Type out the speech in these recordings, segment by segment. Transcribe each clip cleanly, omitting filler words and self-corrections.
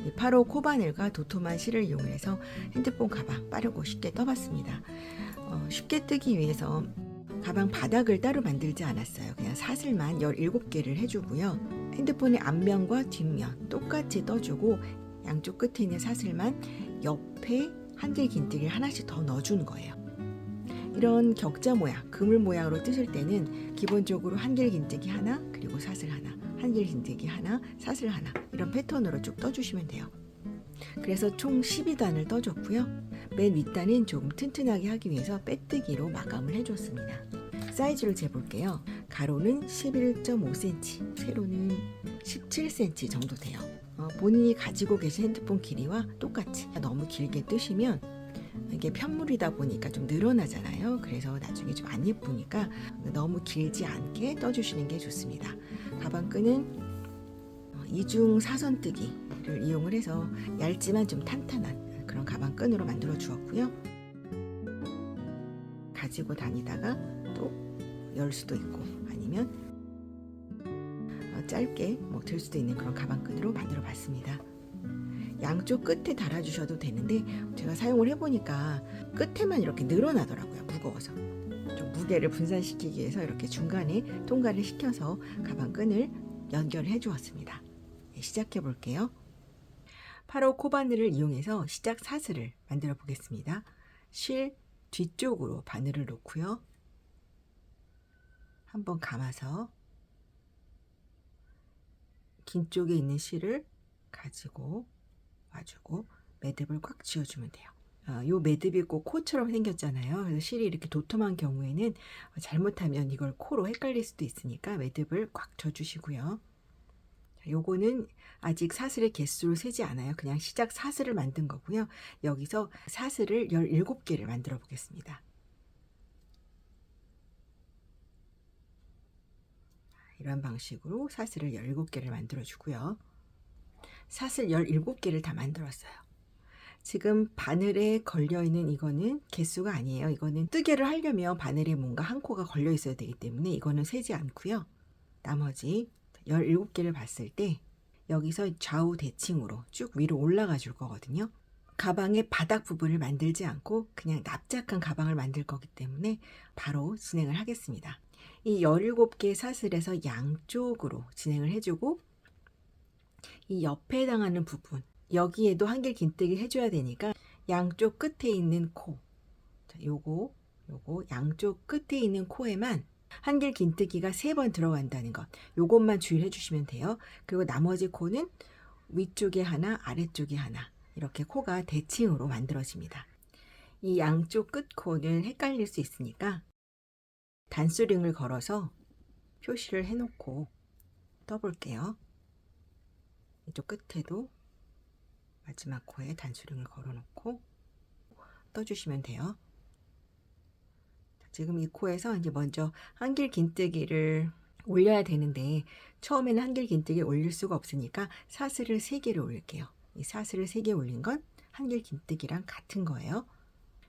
이 8호 코바늘과 도톰한 실을 이용해서 핸드폰 가방 빠르고 쉽게 떠봤습니다. 쉽게 뜨기 위해서 가방 바닥을 따로 만들지 않았어요. 그냥 사슬만 17개를 해주고요. 핸드폰의 앞면과 뒷면 똑같이 떠주고 양쪽 끝에 있는 사슬만 옆에 한길 긴뜨기를 하나씩 더 넣어주는 거예요. 이런 격자 모양, 그물 모양으로 뜨실 때는 기본적으로 한길 긴뜨기 하나, 그리고 사슬 하나, 한길 긴뜨기 하나, 사슬 하나 이런 패턴으로 쭉 떠주시면 돼요. 그래서 총 12단을 떠줬고요. 맨 윗단은 조금 튼튼하게 하기 위해서 빼뜨기로 마감을 해줬습니다. 사이즈를 재볼게요. 가로는 11.5cm, 세로는 17cm 정도 돼요. 본인이 가지고 계신 핸드폰 길이와 똑같이 너무 길게 뜨시면 이게 편물이다 보니까 좀 늘어나잖아요. 그래서 나중에 좀 안 예쁘니까 너무 길지 않게 떠주시는 게 좋습니다. 가방끈은 이중 사선뜨기를 이용을 해서 얇지만 좀 탄탄한 그런 가방끈으로 만들어 주었고요. 가지고 다니다가 또 열 수도 있고 아니면 짧게 들 수도 있는 그런 가방끈으로 만들어 봤습니다. 양쪽 끝에 달아주셔도 되는데 제가 사용을 해보니까 끝에만 이렇게 늘어나더라고요. 무거워서 좀 무게를 분산시키기 위해서 이렇게 중간에 통과를 시켜서 가방끈을 연결해 주었습니다. 시작해 볼게요. 8호 코바늘을 이용해서 시작 사슬을 만들어 보겠습니다. 실 뒤쪽으로 바늘을 놓고요. 한번 감아서 긴 쪽에 있는 실을 가지고 와주고 매듭을 꽉 쥐어주면 돼요. 요 매듭이 꼭 코처럼 생겼잖아요. 그래서 실이 이렇게 도톰한 경우에는 잘못하면 이걸 코로 헷갈릴 수도 있으니까 매듭을 꽉 쥐어주시고요. 요거는 아직 사슬의 개수를 세지 않아요. 그냥 시작 사슬을 만든 거고요. 여기서 사슬을 17개를 만들어 보겠습니다. 이런 방식으로 사슬을 17개를 만들어 주고요. 사슬 17개를 다 만들었어요. 지금 바늘에 걸려있는 이거는 개수가 아니에요. 이거는 뜨개를 하려면 바늘에 뭔가 한 코가 걸려 있어야 되기 때문에 이거는 세지 않고요. 나머지 17개를 봤을 때 여기서 좌우 대칭으로 쭉 위로 올라가 줄 거거든요. 가방의 바닥 부분을 만들지 않고 그냥 납작한 가방을 만들 거기 때문에 바로 진행을 하겠습니다. 이 17개 사슬에서 양쪽으로 진행을 해주고 이 옆에 해당하는 부분 여기에도 한길 긴뜨기 해줘야 되니까 양쪽 끝에 있는 코 요거 양쪽 끝에 있는 코에만 한길 긴뜨기가 3번 들어간다는 것 요것만 주의를 해주시면 돼요. 그리고 나머지 코는 위쪽에 하나 아래쪽에 하나 이렇게 코가 대칭으로 만들어집니다. 이 양쪽 끝 코는 헷갈릴 수 있으니까 단수링을 걸어서 표시를 해놓고 떠볼게요. 이쪽 끝에도 마지막 코에 단수링을 걸어놓고 떠주시면 돼요. 지금 이 코에서 이제 먼저 한길 긴뜨기를 올려야 되는데 처음에는 한길 긴뜨기 올릴 수가 없으니까 사슬을 3개를 올릴게요. 이 사슬을 3개 올린 건 한길 긴뜨기랑 같은 거예요.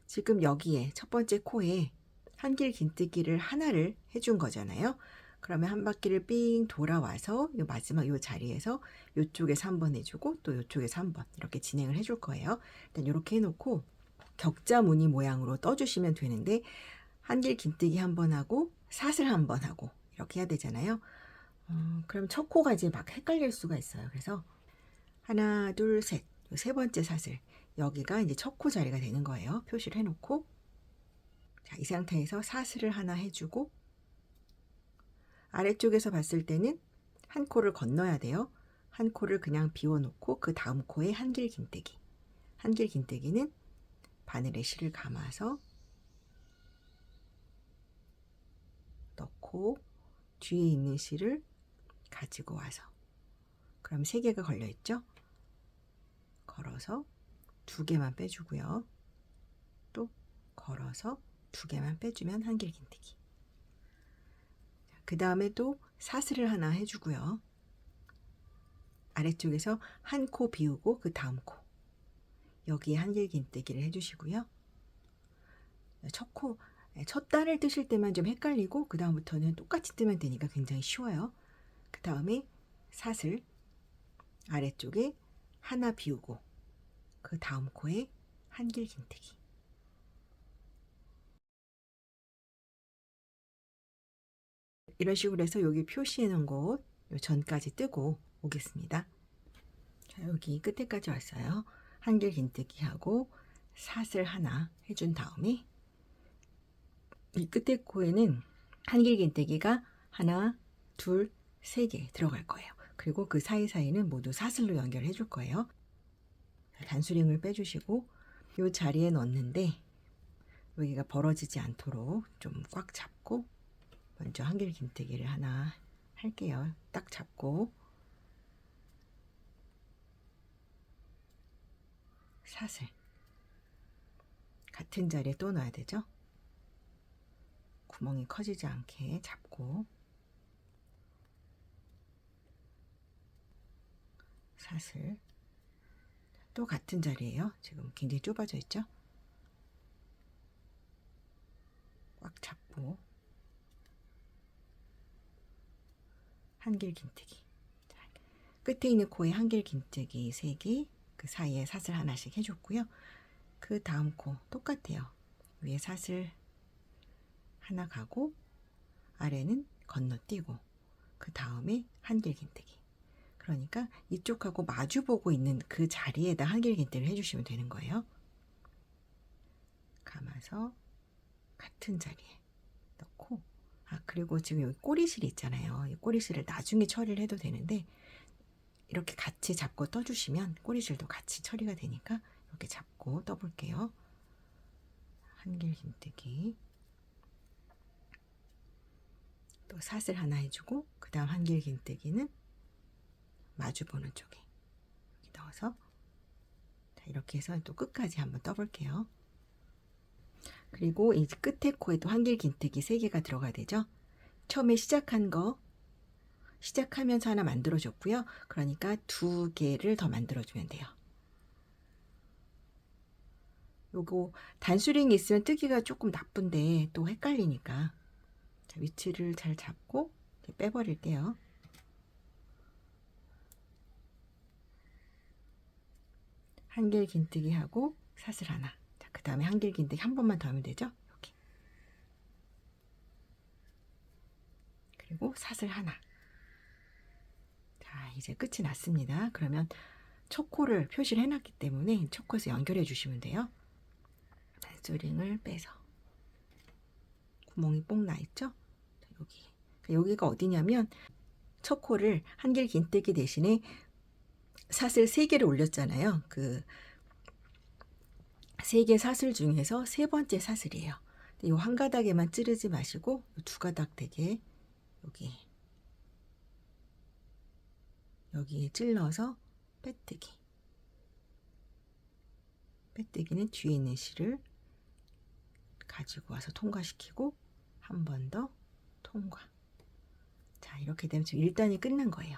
지금 여기에 첫 번째 코에 한길 긴뜨기를 하나를 해준 거잖아요. 그러면 한 바퀴를 삥 돌아와서 요 마지막 요 자리에서 요쪽에서 한 번 해주고 또 요쪽에서 한 번 이렇게 진행을 해줄 거예요. 일단 이렇게 해놓고 격자 무늬 모양으로 떠주시면 되는데 한길 긴뜨기 한 번 하고 사슬 한 번 하고 이렇게 해야 되잖아요. 그럼 첫 코가 이제 막 헷갈릴 수가 있어요. 그래서 하나 둘 셋 세 번째 사슬 여기가 이제 첫 코 자리가 되는 거예요. 표시를 해놓고 자, 이 상태에서 사슬을 하나 해주고 아래쪽에서 봤을 때는 한 코를 건너야 돼요. 한 코를 그냥 비워놓고 그 다음 코에 한길 긴뜨기. 한길 긴뜨기는 바늘에 실을 감아서 넣고 뒤에 있는 실을 가지고 와서 그럼 3개가 걸려 있죠? 걸어서 2개만 빼주고요. 또 걸어서 2개만 빼주면 한길 긴뜨기. 그 다음에 또 사슬을 하나 해주고요. 아래쪽에서 한 코 비우고 그 다음 코 여기에 한길 긴뜨기를 해주시고요. 첫 단을 뜨실 때만 좀 헷갈리고 그 다음부터는 똑같이 뜨면 되니까 굉장히 쉬워요. 그 다음에 사슬 아래쪽에 하나 비우고 그 다음 코에 한길 긴뜨기. 이런 식으로 해서 여기 표시해 놓은 곳 전까지 뜨고 오겠습니다. 자, 여기 끝에까지 왔어요. 한길 긴뜨기 하고 사슬 하나 해준 다음에 이 끝에 코에는 한길 긴뜨기가 하나, 둘, 세 개 들어갈 거예요. 그리고 그 사이사이는 모두 사슬로 연결해 줄 거예요. 단수링을 빼주시고 이 자리에 넣는데 여기가 벌어지지 않도록 좀 꽉 잡고 먼저 한길 긴뜨기를 하나 할게요. 딱 잡고 사슬 같은 자리에 또 넣어야 되죠. 구멍이 커지지 않게 잡고 사슬 또 같은 자리에요. 지금 굉장히 좁아져 있죠. 꽉 잡고 한길 긴뜨기. 끝에 있는 코에 한길 긴뜨기 3개, 그 사이에 사슬 하나씩 해줬고요. 그 다음 코 똑같아요. 위에 사슬 하나 가고 아래는 건너뛰고 그 다음에 한길 긴뜨기. 그러니까 이쪽하고 마주보고 있는 그 자리에다 한길 긴뜨기를 해주시면 되는 거예요. 감아서 같은 자리에 넣고, 그리고 지금 여기 꼬리실이 있잖아요. 이 꼬리실을 나중에 처리를 해도 되는데 이렇게 같이 잡고 떠주시면 꼬리실도 같이 처리가 되니까 이렇게 잡고 떠볼게요. 한길 긴뜨기, 또 사슬 하나 해주고 그 다음 한길 긴뜨기는 마주보는 쪽에 여기 넣어서 이렇게 해서 또 끝까지 한번 떠볼게요. 그리고 이 끝에 코에 또 한길 긴뜨기 3개가 들어가야 되죠. 처음에 시작한 거 시작하면서 하나 만들어 줬고요. 그러니까 2개를 더 만들어 주면 돼요. 요거 단수링이 있으면 뜨기가 조금 나쁜데 또 헷갈리니까 자, 위치를 잘 잡고 빼버릴게요. 한길 긴뜨기 하고 사슬 하나. 자, 그 다음에 한길 긴뜨기 한 번만 더 하면 되죠. 이렇게. 그리고 사슬 하나. 자, 이제 끝이 났습니다. 그러면 첫 코를 표시를 해놨기 때문에 첫 코에서 연결해 주시면 돼요. 단수링을 빼서 구멍이 뽕 나 있죠? 여기. 여기가 어디냐면 첫 코를 한길 긴뜨기 대신에 사슬 3개를 올렸잖아요. 그 3개 사슬 중에서 3번째 사슬이에요. 이 한 가닥에만 찌르지 마시고 2가닥 되게 여기에 찔러서 빼뜨기. 빼뜨기는 뒤에 있는 실을 가지고 와서 통과시키고 한 번 더 통과. 자, 이렇게 되면 지금 1단이 끝난 거예요.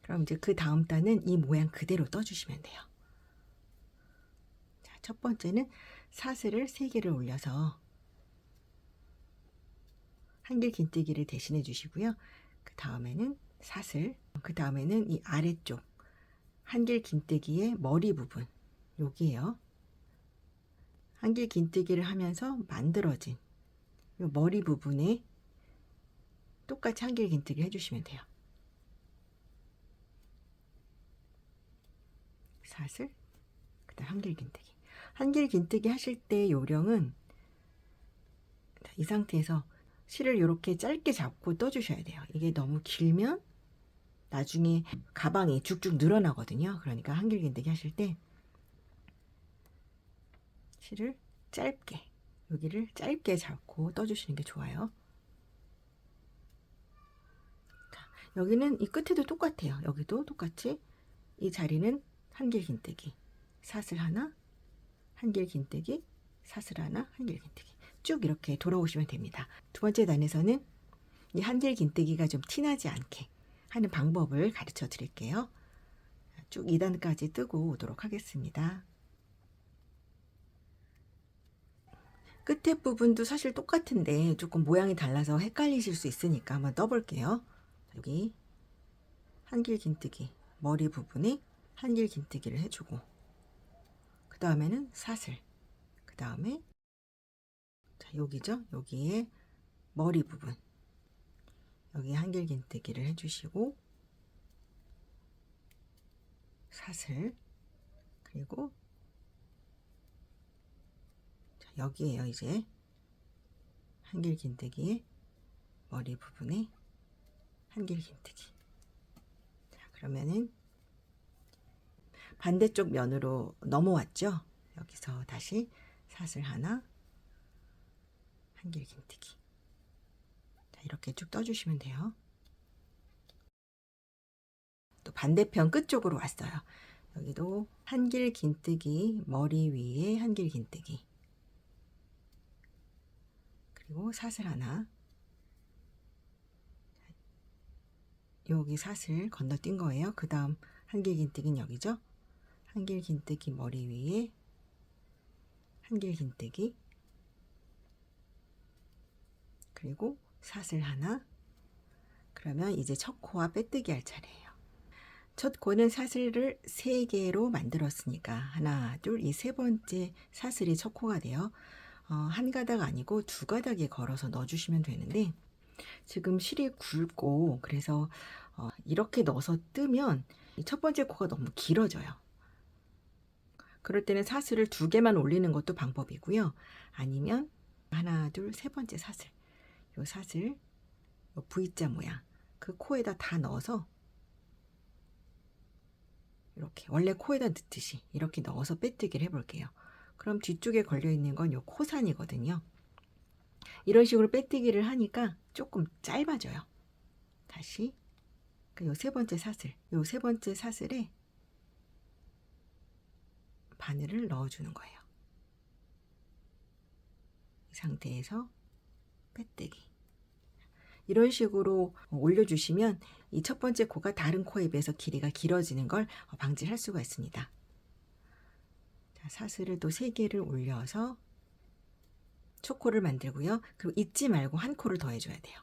그럼 이제 그 다음 단은 이 모양 그대로 떠주시면 돼요. 자, 첫 번째는 사슬을 3개를 올려서 한길 긴뜨기를 대신해 주시고요. 그 다음에는 사슬, 그 다음에는 이 아래쪽 한길 긴뜨기의 머리 부분, 여기에요. 한길 긴뜨기를 하면서 만들어진 이 머리 부분에 똑같이 한길 긴뜨기 해주시면 돼요. 사슬, 그 다음 한길 긴뜨기. 한길 긴뜨기 하실 때 요령은 이 상태에서 실을 이렇게 짧게 잡고 떠주셔야 돼요. 이게 너무 길면 나중에 가방이 쭉쭉 늘어나거든요. 그러니까 한길 긴뜨기 하실 때 실을 짧게, 여기를 짧게 잡고 떠주시는 게 좋아요. 자, 여기는 이 끝에도 똑같아요. 여기도 똑같이 이 자리는 한길 긴뜨기, 사슬 하나, 한길 긴뜨기, 사슬 하나, 한길 긴뜨기 쭉 이렇게 돌아오시면 됩니다. 두 번째 단에서는 이 한길 긴뜨기가 좀 티나지 않게 하는 방법을 가르쳐 드릴게요. 쭉 2단까지 뜨고 오도록 하겠습니다. 끝에 부분도 사실 똑같은데 조금 모양이 달라서 헷갈리실 수 있으니까 한번 떠볼게요. 여기 한길 긴뜨기 머리 부분에 한길 긴뜨기를 해주고, 그 다음에는 사슬, 그 다음에 여기죠. 여기에 머리 부분, 여기 한길 긴뜨기를 해주시고, 사슬, 그리고 여기에요. 이제 한길 긴뜨기에 머리 부분에 한길 긴뜨기. 자, 그러면은 반대쪽 면으로 넘어왔죠. 여기서 다시 사슬 하나, 한길 긴뜨기. 자, 이렇게 쭉 떠주시면 돼요. 또 반대편 끝쪽으로 왔어요. 여기도 한길 긴뜨기, 머리 위에 한길 긴뜨기, 그리고 사슬 하나, 여기 사슬 건너뛴 거예요. 그 다음 한길 긴뜨기는 여기죠. 한길 긴뜨기, 머리 위에 한길 긴뜨기, 그리고 사슬 하나. 그러면 이제 첫 코와 빼뜨기 할 차례예요. 첫 코는 사슬을 3개로 만들었으니까 하나, 둘, 이 세 번째 사슬이 첫 코가 돼요. 한 가닥 아니고 2가닥에 걸어서 넣어주시면 되는데, 지금 실이 굵고 그래서 이렇게 넣어서 뜨면 첫 번째 코가 너무 길어져요. 그럴 때는 사슬을 2개만 올리는 것도 방법이고요. 아니면 하나, 둘, 세 번째 사슬, 요 사슬, 요 V자 모양 그 코에다 다 넣어서 이렇게 원래 코에다 넣듯이 이렇게 넣어서 빼뜨기를 해볼게요. 그럼 뒤쪽에 걸려 있는 건 요 코산이거든요. 이런 식으로 빼뜨기를 하니까 조금 짧아져요. 다시 요 세 번째 사슬, 요 세 번째 사슬에 바늘을 넣어주는 거예요. 이 상태에서 빼뜨기. 이런 식으로 올려주시면 이 첫 번째 코가 다른 코에 비해서 길이가 길어지는 걸 방지할 수가 있습니다. 자, 사슬을 또 3개를 올려서 첫 코를 만들고요. 그리고 잊지 말고 한 코를 더 해줘야 돼요.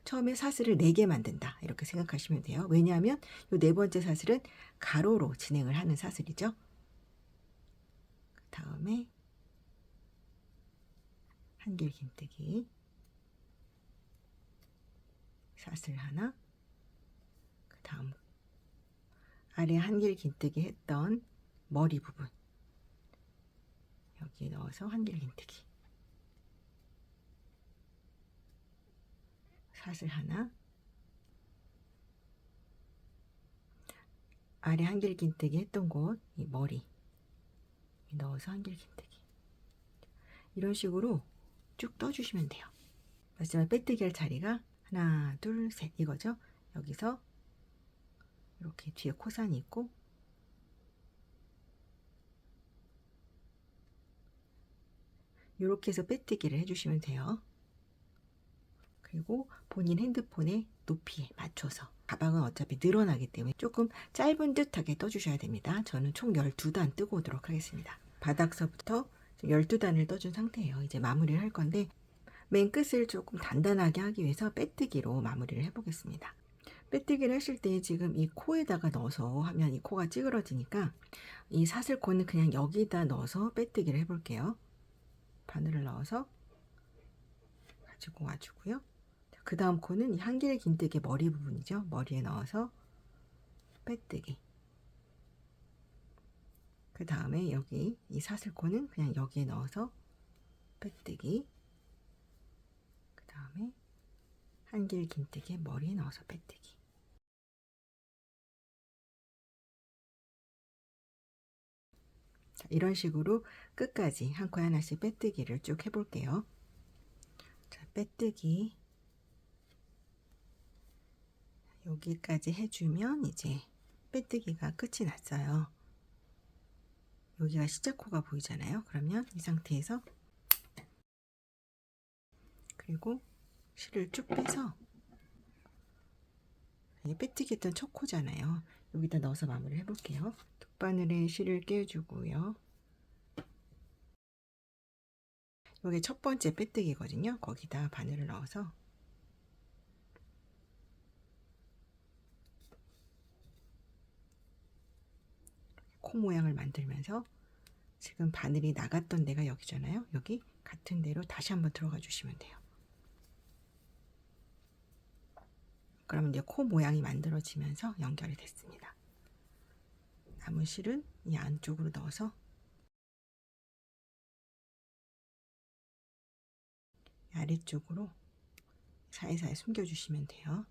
처음에 사슬을 4개 만든다 이렇게 생각하시면 돼요. 왜냐하면 이 네 번째 사슬은 가로로 진행을 하는 사슬이죠. 그 다음에 한길 긴뜨기, 사슬 하나, 그 다음 아래 한길 긴뜨기 했던 머리 부분 여기에 넣어서 한길 긴뜨기, 사슬 하나, 아래 한길 긴뜨기 했던 곳 이 머리 넣어서 한길 긴뜨기. 이런 식으로 쭉 떠주시면 돼요. 마지막 빼뜨기 할 자리가 하나, 둘, 셋 이거죠. 여기서 이렇게 뒤에 코산이 있고, 이렇게 해서 빼뜨기를 해주시면 돼요. 그리고 본인 핸드폰의 높이에 맞춰서, 가방은 어차피 늘어나기 때문에 조금 짧은 듯하게 떠주셔야 됩니다. 저는 총 12단 뜨고 오도록 하겠습니다. 바닥서부터 12단을 떠준 상태예요. 이제 마무리를 할 건데, 맨 끝을 조금 단단하게 하기 위해서 빼뜨기로 마무리를 해보겠습니다. 빼뜨기를 하실 때 지금 이 코에다가 넣어서 하면 이 코가 찌그러지니까 이 사슬코는 그냥 여기다 넣어서 빼뜨기를 해볼게요. 바늘을 넣어서 가지고 와주고요. 그 다음 코는 이 한길 긴뜨기 머리 부분이죠. 머리에 넣어서 빼뜨기. 그 다음에 여기 이 사슬코는 그냥 여기에 넣어서 빼뜨기. 그 다음에 한길 긴뜨기 머리에 넣어서 빼뜨기. 자, 이런 식으로 끝까지 한 코에 하나씩 빼뜨기를 쭉 해볼게요. 자, 빼뜨기 여기까지 해주면 이제 빼뜨기가 끝이 났어요. 여기가 시작코가 보이잖아요. 그러면 이 상태에서 그리고 실을 쭉 빼서 빼뜨기 했던 첫 코잖아요. 여기다 넣어서 마무리를 해볼게요. 돗바늘에 실을 껴주고요. 이게 첫 번째 빼뜨기거든요. 거기다 바늘을 넣어서 코 모양을 만들면서 지금 바늘이 나갔던 데가 여기잖아요. 여기 같은 데로 다시 한번 들어가 주시면 돼요. 그러면 이제 코 모양이 만들어지면서 연결이 됐습니다. 남은 실은 이 안쪽으로 넣어서 아래쪽으로 사이사이 숨겨주시면 돼요.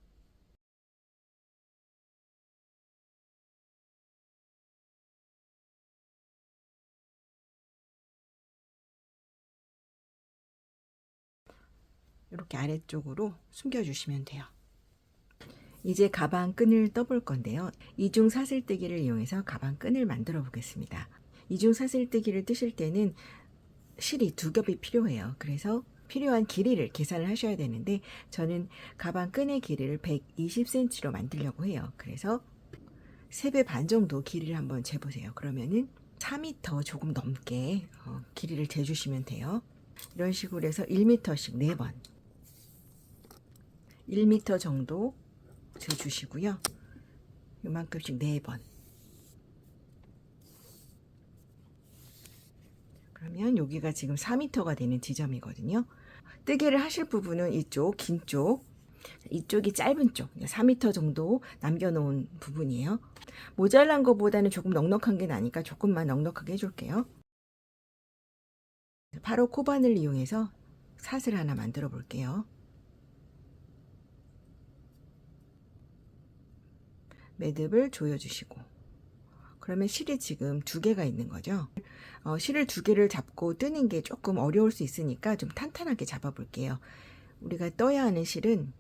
이렇게 아래쪽으로 숨겨주시면 돼요. 이제 가방 끈을 떠볼 건데요. 이중 사슬뜨기를 이용해서 가방 끈을 만들어 보겠습니다. 이중 사슬뜨기를 뜨실 때는 실이 2겹이 필요해요. 그래서 필요한 길이를 계산을 하셔야 되는데 저는 가방 끈의 길이를 120cm로 만들려고 해요. 그래서 3배 반 정도 길이를 한번 재보세요. 그러면은 4m 조금 넘게 길이를 재주시면 돼요. 이런 식으로 해서 1m씩 4번 1m 정도 재주시고요. 요만큼씩 4번. 그러면 여기가 지금 4m가 되는 지점이거든요. 뜨개를 하실 부분은 이쪽 긴 쪽, 이쪽이 짧은 쪽 4m 정도 남겨놓은 부분이에요. 모자란 것보다는 조금 넉넉한 게 나니까 조금만 넉넉하게 해줄게요. 바로 코바늘 이용해서 사슬 하나 만들어 볼게요. 매듭을 조여주시고, 그러면 실이 지금 2개가 있는 거죠. 실을 2개를 잡고 뜨는 게 조금 어려울 수 있으니까 좀 탄탄하게 잡아 볼게요. 우리가 떠야 하는 실은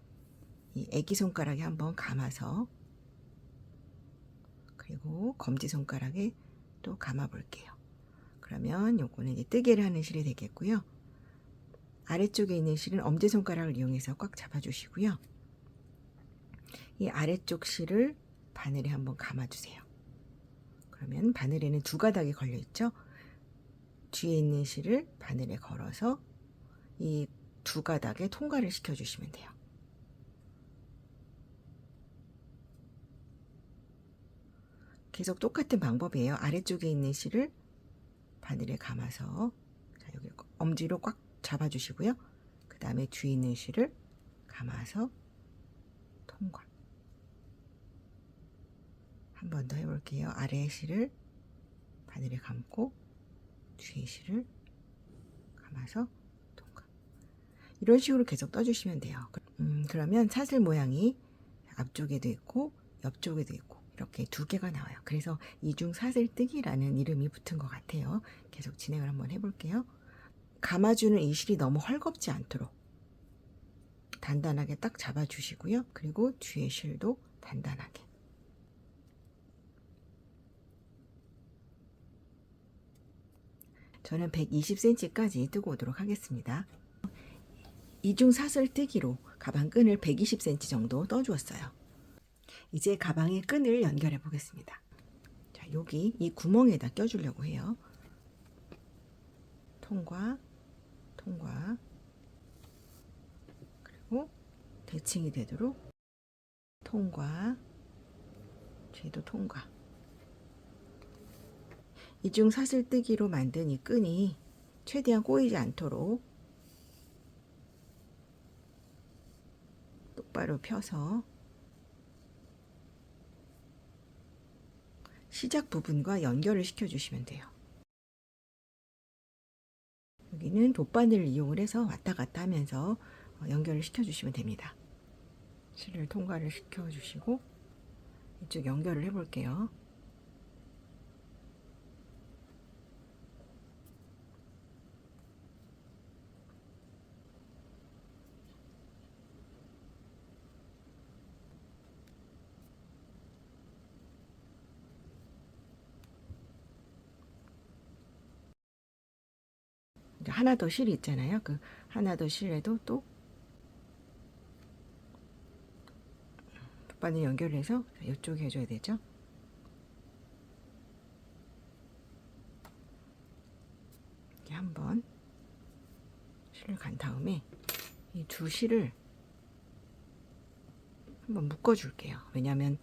이 애기 손가락에 한번 감아서, 그리고 검지 손가락에 또 감아 볼게요. 그러면 요거는 이제 뜨개를 하는 실이 되겠고요. 아래쪽에 있는 실은 엄지손가락을 이용해서 꽉 잡아 주시고요. 이 아래쪽 실을 바늘에 한번 감아 주세요. 그러면 바늘에는 2가닥이 걸려 있죠. 뒤에 있는 실을 바늘에 걸어서 이 2가닥에 통과를 시켜 주시면 돼요. 계속 똑같은 방법이에요. 아래쪽에 있는 실을 바늘에 감아서, 자, 여기 엄지로 꽉 잡아 주시고요. 그 다음에 뒤에 있는 실을 감아서 통과. 한 번 더 해볼게요. 아래 실을 바늘에 감고 뒤에 실을 감아서 통과. 이런 식으로 계속 떠주시면 돼요. 그러면 사슬 모양이 앞쪽에도 있고 옆쪽에도 있고 이렇게 2개가 나와요. 그래서 이중 사슬뜨기라는 이름이 붙은 것 같아요. 계속 진행을 한번 해볼게요. 감아주는 이 실이 너무 헐겁지 않도록 단단하게 딱 잡아주시고요. 그리고 뒤에 실도 단단하게. 저는 120cm까지 뜨고 오도록 하겠습니다. 이중 사슬뜨기로 가방 끈을 120cm 정도 떠주었어요. 이제 가방의 끈을 연결해 보겠습니다. 자, 여기 이 구멍에다 껴주려고 해요. 통과, 통과, 그리고 대칭이 되도록 통과, 뒤도 통과. 이중 사슬뜨기로 만든 이 끈이 최대한 꼬이지 않도록 똑바로 펴서 시작 부분과 연결을 시켜주시면 돼요. 여기는 돗바늘을 이용을 해서 왔다 갔다 하면서 연결을 시켜주시면 됩니다. 실을 통과를 시켜주시고 이쪽 연결을 해볼게요. 하나 더 실이 있잖아요. 그 하나 더 실에도 또 돗바늘 연결해서 이쪽에 해줘야 되죠. 이렇게 한번 실을 간 다음에 이 2실을 한번 묶어 줄게요. 왜냐하면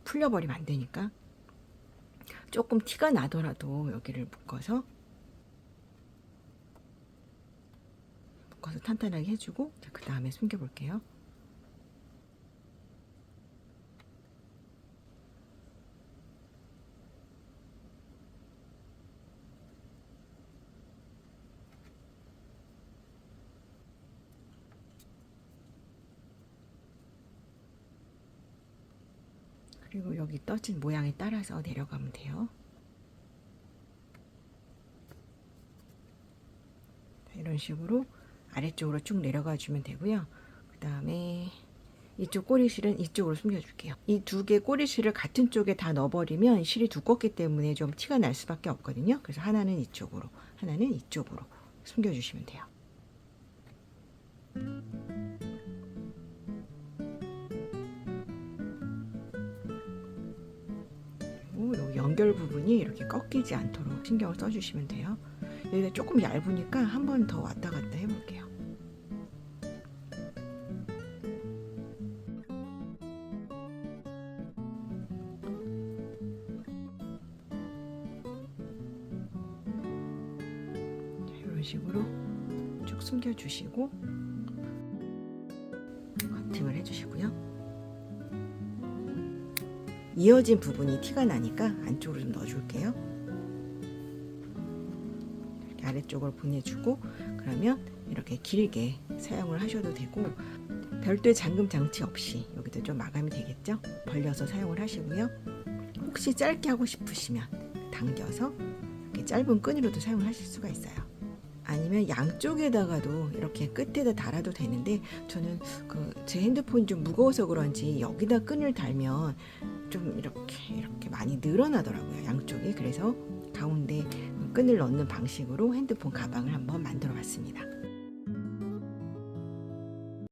풀려버리면 안 되니까 조금 티가 나더라도 여기를 묶어서 탄탄하게 해주고, 그 다음에 숨겨 볼게요. 그리고 여기 떠진 모양에 따라서 내려가면 돼요. 이런 식으로 아래쪽으로 쭉 내려가 주면 되고요. 그 다음에 이쪽 꼬리실은 이쪽으로 숨겨줄게요. 이 두 개 꼬리실을 같은 쪽에 다 넣어버리면 실이 두껍기 때문에 좀 티가 날 수밖에 없거든요. 그래서 하나는 이쪽으로, 하나는 이쪽으로 숨겨주시면 돼요. 그리고 요 연결 부분이 이렇게 꺾이지 않도록 신경을 써주시면 돼요. 여기가 조금 얇으니까 한 번 더 왔다 갔다 해볼게요. 이런 식으로 쭉 숨겨주시고 커팅을 해주시고요. 이어진 부분이 티가 나니까 안쪽으로 좀 넣어줄게요. 이렇게 아래쪽으로 보내주고, 그러면 이렇게 길게 사용을 하셔도 되고, 별도의 잠금 장치 없이 여기도 좀 마감이 되겠죠? 벌려서 사용을 하시고요. 혹시 짧게 하고 싶으시면 당겨서 이렇게 짧은 끈으로도 사용을 하실 수가 있어요. 아니면 양쪽에다가도 이렇게 끝에다 달아도 되는데, 저는 제 핸드폰이 좀 무거워서 그런지 여기다 끈을 달면 좀 이렇게 많이 늘어나더라고요, 양쪽이. 그래서 가운데 끈을 넣는 방식으로 핸드폰 가방을 한번 만들어 봤습니다.